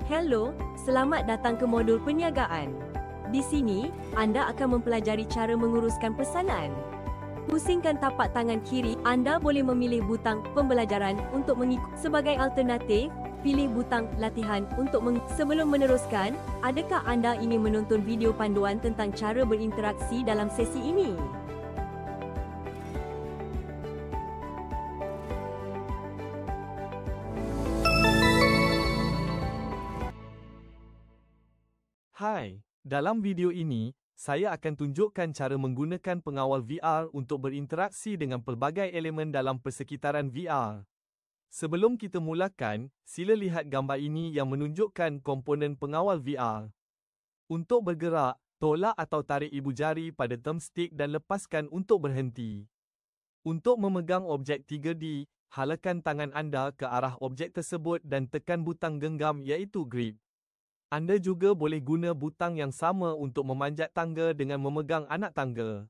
Hello, selamat datang ke modul perniagaan. Di sini, anda akan mempelajari cara menguruskan pesanan. Pusingkan tapak tangan kiri, anda boleh memilih butang pembelajaran untuk mengikut. Sebagai alternatif, pilih butang latihan untuk Sebelum meneruskan, adakah anda ingin menonton video panduan tentang cara berinteraksi dalam sesi ini? Hai, dalam video ini, saya akan tunjukkan cara menggunakan pengawal VR untuk berinteraksi dengan pelbagai elemen dalam persekitaran VR. Sebelum kita mulakan, sila lihat gambar ini yang menunjukkan komponen pengawal VR. Untuk bergerak, tolak atau tarik ibu jari pada thumbstick dan lepaskan untuk berhenti. Untuk memegang objek 3D, halakan tangan anda ke arah objek tersebut dan tekan butang genggam iaitu grip. Anda juga boleh guna butang yang sama untuk memanjat tangga dengan memegang anak tangga.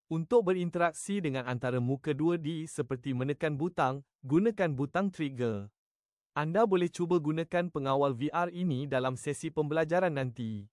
Untuk berinteraksi dengan antara muka 2D seperti menekan butang, gunakan butang trigger. Anda boleh cuba gunakan pengawal VR ini dalam sesi pembelajaran nanti.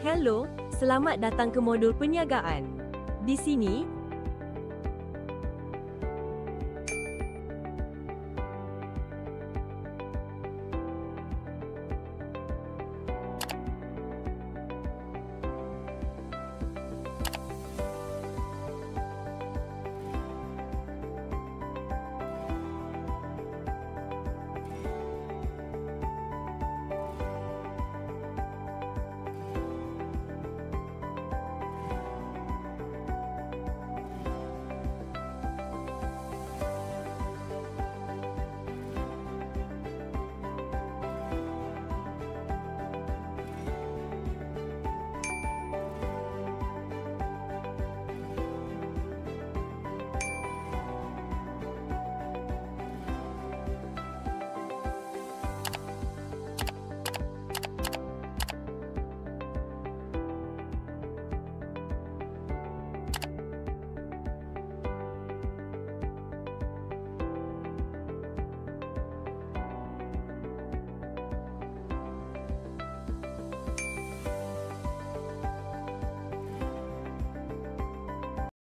Hello, selamat datang ke modul perniagaan. Di sini,